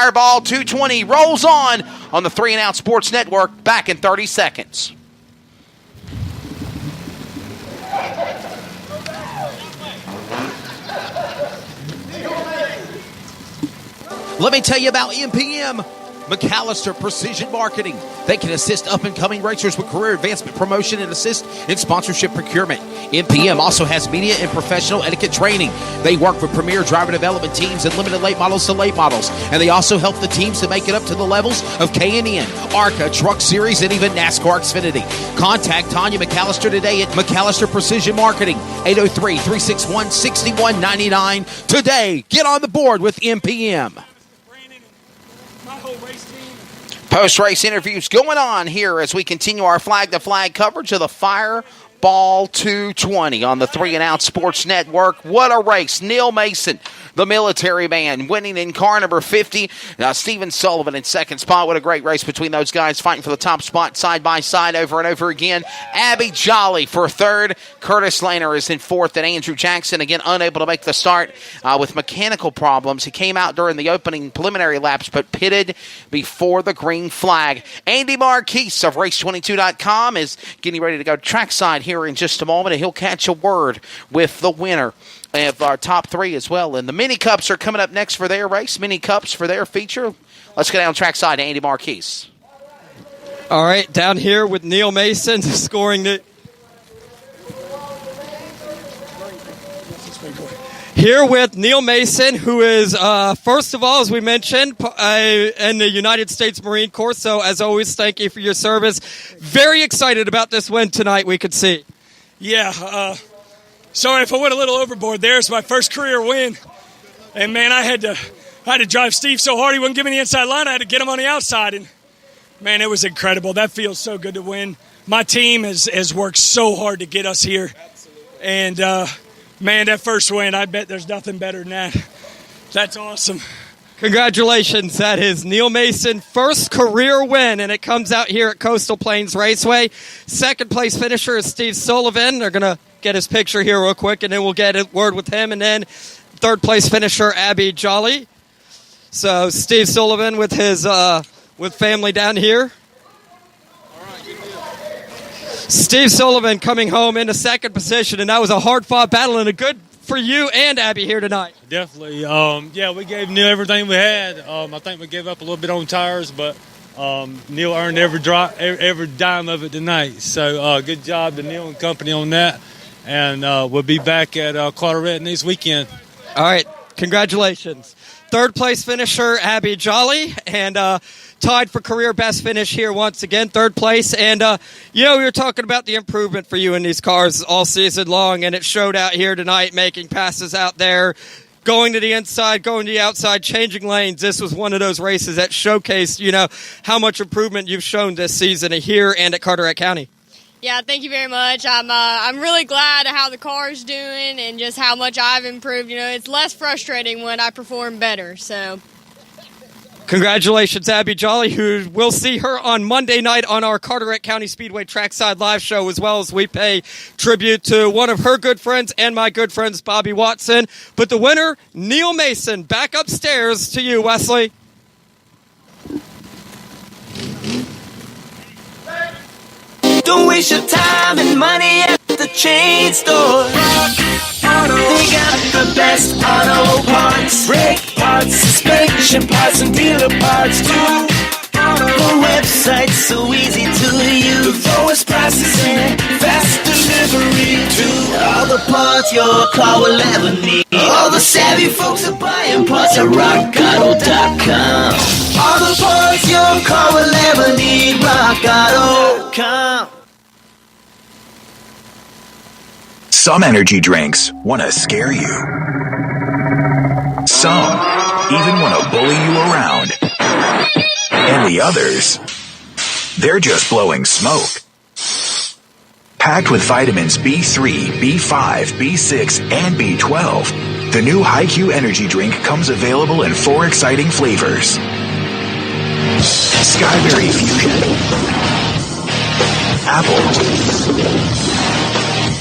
Fireball 220 rolls on the 3 and Out Sports Network. Back in 30 seconds. Let me tell you about MPM. McAllister Precision Marketing. They can assist up-and-coming racers with career advancement, promotion, and assist in sponsorship procurement. MPM also has media and professional etiquette training. They work with premier driver development teams and limited late models to late models. And they also help the teams to make it up to the levels of K&N, ARCA, Truck Series, and even NASCAR Xfinity. Contact Tanya McAllister today at McAllister Precision Marketing, 803-361-6199. Today, get on the board with MPM. Post-race interviews going on here as we continue our flag-to-flag coverage of the Fireball 220 on the 3 and Out Sports Network. What a race. Neil Mason, the military man, winning in car number 50. Steven Sullivan in second spot. What a great race between those guys, fighting for the top spot side by side over and over again. Abby Jolly for third. Curtis Lehner is in fourth, and Andrew Jackson, again, unable to make the start with mechanical problems. He came out during the opening preliminary laps, but pitted before the green flag. Andy Marquise of Race22.com is getting ready to go trackside here in just a moment, and he'll catch a word with the winner of our top 3 as well. And the Mini Cups are coming up next for their race. Mini Cups for their feature. Let's go down trackside to Andy Marquise. All right, down here with Neil Mason scoring the... Here with Neil Mason, who is, first of all, as we mentioned, in the United States Marine Corps. So, as always, thank you for your service. Very excited about this win tonight, we could see. Yeah, sorry if I went a little overboard there. It's my first career win. And, man, I had to drive Steve so hard he wouldn't give me the inside line. I had to get him on the outside. And, man, it was incredible. That feels so good to win. My team has worked so hard to get us here. And, man, that first win, I bet there's nothing better than that. That's awesome. Congratulations. That is Neil Mason, first career win, and it comes out here at Coastal Plains Raceway. Second place finisher is Steve Sullivan. They're going to get his picture here real quick, and then we'll get a word with him. And then third place finisher, Abby Jolly. So Steve Sullivan with his with family down here. Steve Sullivan coming home into second position, and that was a hard-fought battle and a good for you and Abby here tonight. Definitely. Yeah, we gave Neil everything we had. I think we gave up a little bit on tires, but Neil earned every dime of it tonight. So good job to Neil and company on that. And we'll be back at Carteret next weekend. All right. Congratulations. Third place finisher, Abby Jolly, and tied for career best finish here once again, third place. And, we were talking about the improvement for you in these cars all season long, and it showed out here tonight, making passes out there, going to the inside, going to the outside, changing lanes. This was one of those races that showcased, how much improvement you've shown this season here and at Carteret County. Yeah, thank you very much. I'm really glad how the car's doing and just how much I've improved. It's less frustrating when I perform better. So, congratulations, Abby Jolly, who we'll see her on Monday night on our Carteret County Speedway Trackside Live show, as well as we pay tribute to one of her good friends and my good friends, Bobby Watson. But the winner, Neil Mason. Back upstairs to you, Wesley. Don't waste your time and money at the chain store. They got the best auto parts, brake parts, suspension parts, and dealer parts too. The website's so easy to use. The lowest prices and fast delivery too. All the parts your car will ever need. All the savvy folks are buying parts at rockauto.com. All the parts your car will ever need. rockauto.com. Some energy drinks want to scare you. Some even want to bully you around. And the others, they're just blowing smoke. Packed with vitamins B3, B5, B6, and B12, the new HiQ energy drink comes available in 4 exciting flavors. Skyberry Fusion, Apple,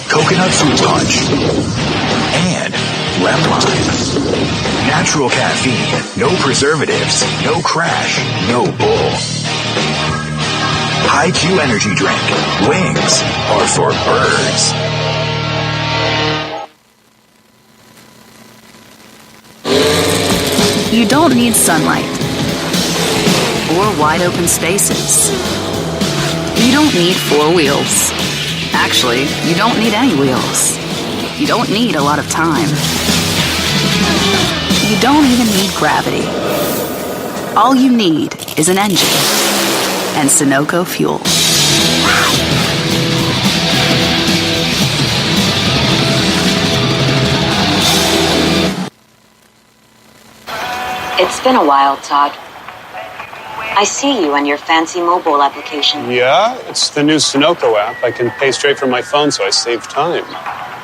Coconut Fruit Punch, and Lemline. Natural caffeine, no preservatives, no crash, no bull. High Q energy drink. Wings are for birds. You don't need sunlight or wide open spaces. You don't need four wheels. Actually, you don't need any wheels. You don't need a lot of time. You don't even need gravity. All you need is an engine and Sunoco fuel. It's been a while, Todd. I see you on your fancy mobile application. Yeah, it's the new Sunoco app. I can pay straight from my phone, so I save time.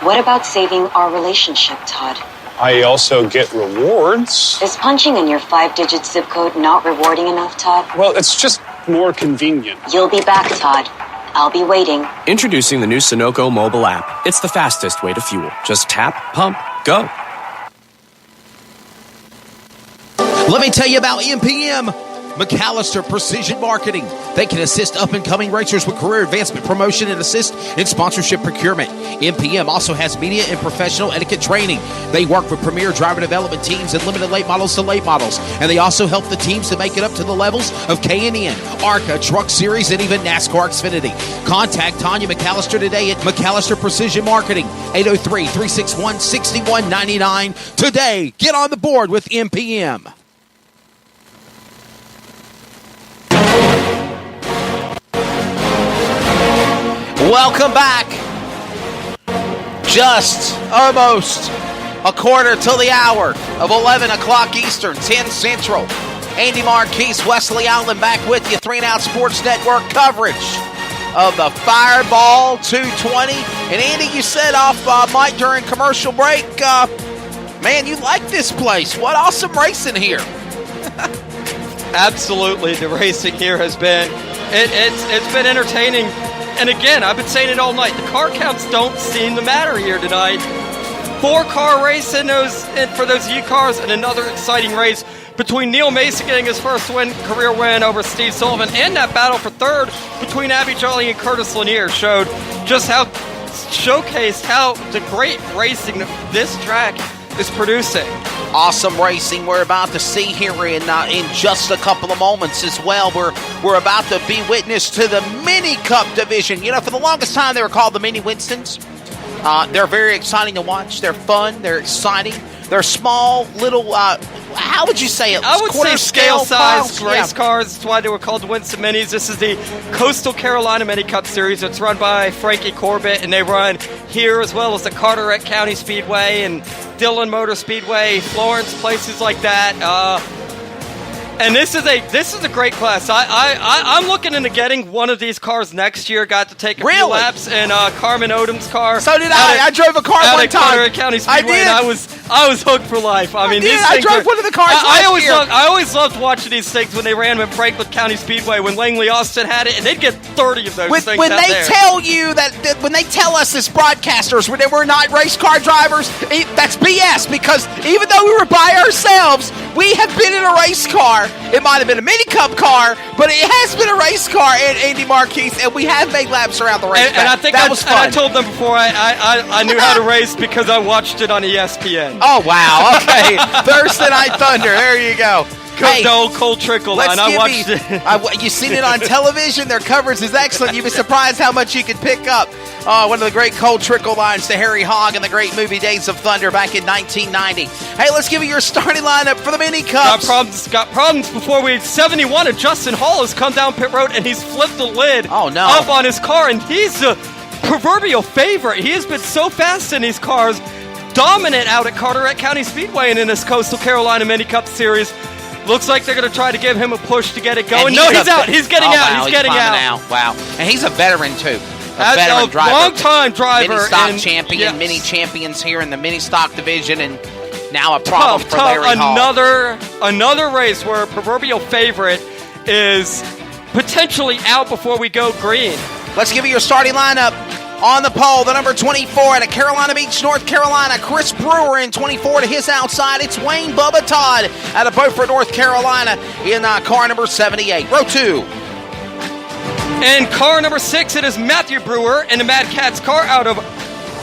What about saving our relationship, Todd? I also get rewards. Is punching in your 5-digit zip code not rewarding enough, Todd? Well, it's just more convenient. You'll be back, Todd. I'll be waiting. Introducing the new Sunoco mobile app. It's the fastest way to fuel. Just tap, pump, go. Let me tell you about MPM. McAllister Precision Marketing. They can assist up-and-coming racers with career advancement, promotion, and assist in sponsorship procurement. MPM also has media and professional etiquette training. They work with premier driver development teams and limited late models to late models. And they also help the teams to make it up to the levels of K&N, ARCA, Truck Series, and even NASCAR Xfinity. Contact Tanya McAllister today at McAllister Precision Marketing, 803-361-6199. Today, get on the board with MPM. Welcome back. Just almost a quarter till the hour of 11 o'clock Eastern, 10 Central. Andy Marquise, Wesley Outland back with you. 3 and Out Sports Network coverage of the Fireball 220. And Andy, you said off mic during commercial break, man, you like this place. What awesome racing here. Absolutely, the racing here has been it's been entertaining. And again, I've been saying it all night. The car counts don't seem to matter here tonight. 4-car race for those U-cars, and another exciting race between Neil Mason getting his first career win over Steve Sullivan, and that battle for third between Abby Jolly and Curtis Lanier showcased how the great racing this track is producing. Awesome racing we're about to see here in just a couple of moments as well. We're about to be witness to the Mini Cup division. You know, for the longest time they were called the Mini Winstons. They're very exciting to watch. They're fun. They're exciting. They're small, little, how would you say it? I would say scale-sized race yeah. cars. That's why they were called the Winston Minis. This is the Coastal Carolina Mini Cup Series. It's run by Frankie Corbett, and they run here as well as the Carteret County Speedway and Dillon Motor Speedway, Florence, places like that. And this is a great class. I'm looking into getting one of these cars next year. Got to take a few laps in Carmen Odom's car. So did I. I drove a car one time. Carteret County Speedway, and I was hooked for life. I drove one of the cars last year. I always loved watching these things when they ran with Franklin County Speedway when Langley Austin had it, and they'd get 30 of those things when out they there. tell you when they tell us as broadcasters when we're not race car drivers, that's BS, because even though we were by ourselves, we have been in a race car. It might have been a Mini Cup car, but it has been a race car in Andy Marquise, and we have made laps around the race. And I think that was fun. And I told them before I knew how to race because I watched it on ESPN. Oh, wow. Okay. Thursday Night Thunder. There you go. Hey, the old Cole Trickle line. I watched it. You've seen it on television. Their coverage is excellent. You'd be surprised how much you could pick up. One of the great Cole Trickle lines to Harry Hogg in the great movie Days of Thunder back in 1990. Hey, let's give you your starting lineup for the Mini Cups. Got problems before 71, and Justin Hall has come down pit road, and he's flipped the lid up on his car, and he's a proverbial favorite. He has been so fast in these cars, dominant out at Carteret County Speedway and in this Coastal Carolina Mini Cup Series. Looks like they're going to try to give him a push to get it going. No, he's out. He's getting out. Wow, he's getting out. Wow. And he's a veteran, too. A veteran driver. Long-time driver. Mini stock champion, yes. Mini champions here in the mini stock division, and now a problem for Larry Hall. Another race where a proverbial favorite is potentially out before we go green. Let's give you your starting lineup. On the pole, the number 24 out of Carolina Beach, North Carolina, Chris Brewer in 24 to his outside. It's Wayne Bubba Todd out of Beaufort, North Carolina in car number 78. Row 2. And car number 6, it is Matthew Brewer in the Mad Cats car out of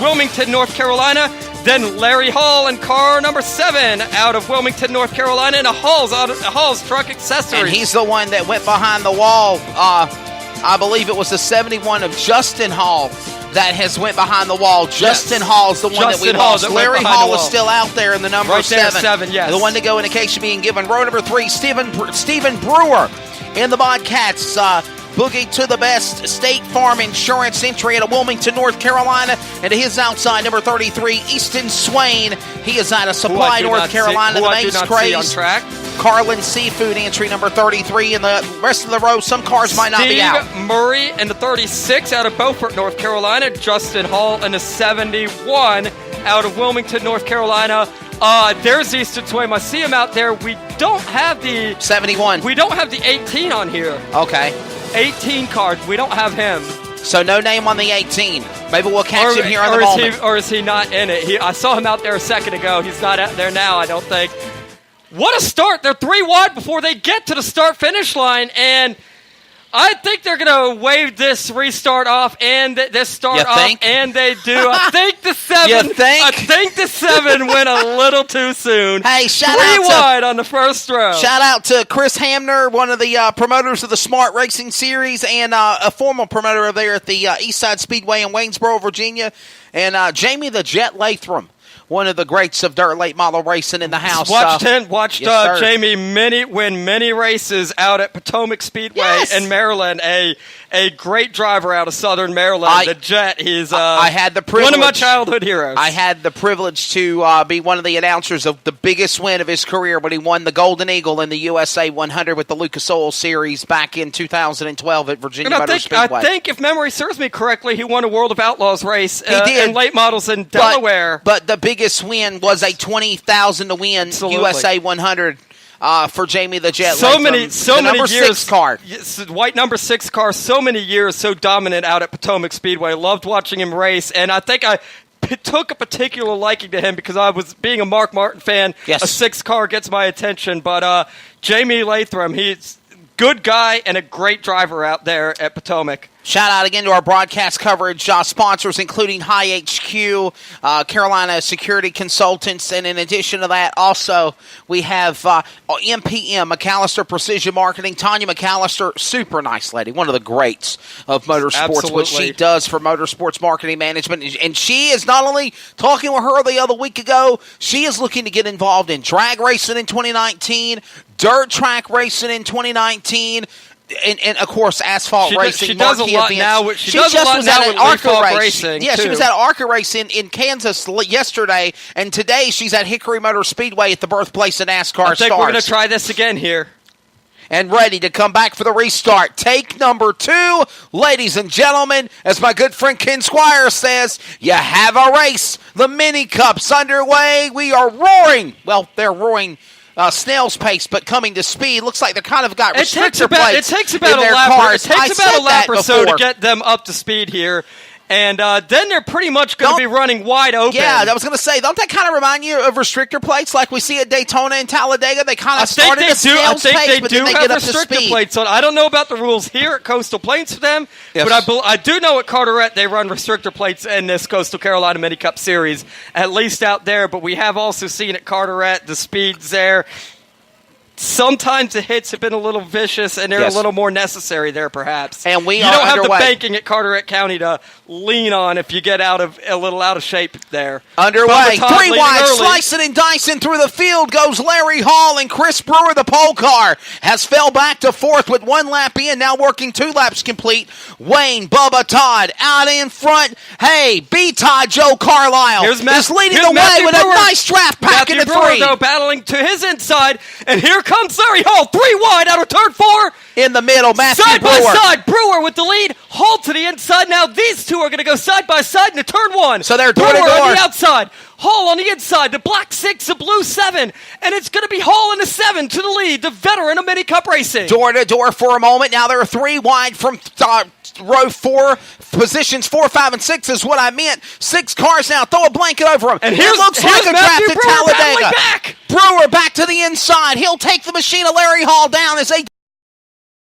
Wilmington, North Carolina. Then Larry Hall in car number 7 out of Wilmington, North Carolina, and Hall's Truck Accessories. And he's the one that went behind the wall. I believe it was the 71 of Justin Hall that has went behind the wall. Justin Hall's the one Justin that we Hall lost. that went Larry behind Hall the is wall. still out there in the number Right there, 7. 7, yes. The one to go indication being given. Row number 3, Stephen Brewer in the Bobcats. Boogie to the Best State Farm Insurance entry out of Wilmington, North Carolina. And to his outside, number 33, Easton Swain. He is out of Supply, North Carolina. The Mace Craze. Carlin Seafood entry number 33. And the rest of the row, some cars might not be out. Steve Murray in the 36 out of Beaufort, North Carolina. Justin Hall in the 71 out of Wilmington, North Carolina. There's Easton Swain. I see him out there. We don't have the 71. We don't have the 18 on here. Okay. 18 card. We don't have him. So no name on the 18. Maybe we'll catch him here in the moment. Or is he not in it? I saw him out there a second ago. He's not out there now, I don't think. What a start. They're 3 wide before they get to the start-finish line, and I think they're going to wave this restart off and this start off, and they do. I think the 7. I think the 7 went a little too soon. Hey, shout 3 out wide on the first row. Shout out to Chris Hamner, one of the promoters of the Smart Racing Series, and a former promoter there at the Eastside Speedway in Waynesboro, Virginia, and Jamie the Jet Latham, one of the greats of dirt late model racing in the house. Watched Jamie win many races out at Potomac Speedway in Maryland. A great driver out of Southern Maryland. The Jet. He's I had the privilege, one of my childhood heroes. I had the privilege to be one of the announcers of the biggest win of his career when he won the Golden Eagle in the USA 100 with the Lucas Oil Series back in 2012 at Virginia Motor Speedway. I think, if memory serves me correctly, he won a World of Outlaws race in late models in Delaware. But the biggest win was a $20,000 to win USA 100 for Jamie the Jet. So many years. 6 car. White number 6 car. So many years, so dominant out at Potomac Speedway. Loved watching him race, and I think I took a particular liking to him because I was being a Mark Martin fan. Yes. A 6 car gets my attention, but Jamie Latham, he's a good guy and a great driver out there at Potomac. Shout out again to our broadcast coverage sponsors, including High HQ, Carolina Security Consultants, and in addition to that, also we have MPM, McAllister Precision Marketing. Tanya McAllister, super nice lady, one of the greats of motorsports, Absolutely. what she does for motorsports marketing management. And she is not only talking with her the other week ago, she is looking to get involved in drag racing in 2019, dirt track racing in 2019, and of course, asphalt racing. She does a lot now. She does a lot now with ARCA racing. Yeah, she was at ARCA racing in Kansas yesterday, and today she's at Hickory Motor Speedway at the birthplace of NASCAR. I think we're going to try this again here. And ready to come back for the restart. Take number 2, ladies and gentlemen, as my good friend Ken Squire says, you have a race. The Mini Cup's underway. We are roaring. Well, they're roaring snail's pace, but coming to speed. Looks like they kind of got restrictor plates. It takes about in a their lap. cars. It takes about a lap or so before. to get them up to speed here. And then they're pretty much going to be running wide open. Yeah, I was going to say, don't that kind of remind you of restrictor plates like we see at Daytona and Talladega? They kind of started at snail's pace, but then they get up to speed. Plates on. I don't know about the rules here at Coastal Plains for them, but I do know at Carteret they run restrictor plates in this Coastal Carolina Mini Cup Series, at least out there. But we have also seen at Carteret the speeds there. Sometimes the hits have been a little vicious, and they're a little more necessary there, perhaps. And you don't have the banking at Carteret County to lean on if you get a little out of shape there. Underway, 3 wide, slicing and dicing through the field goes Larry Hall, and Chris Brewer, the pole car, has fell back to 4th with 1 lap in, now working 2 laps complete. Wayne Bubba Todd out in front. Hey, B-Todd Joe Carlisle is leading the way with a nice draft pack into 3. Though, battling to his inside, and here comes Larry Hall, 3 wide out of turn 4. In the middle, Matthew Brewer. Side by side, Brewer with the lead. Hall to the inside. Now these two are going to go side by side into turn 1. So they're door to Brewer door. on the outside. Hall on the inside. The black 6, the blue 7. And it's going to be Hall in the 7 to the lead. The veteran of Mini Cup racing. Door to door for a moment. Now they're 3 wide from row 4, positions 4, 5, and 6 is what I meant. 6 cars now. Throw a blanket over them. And it looks like a Matthew draft at Brewer Talladega. back. Brewer back to the inside. He'll take the machine of Larry Hall down as they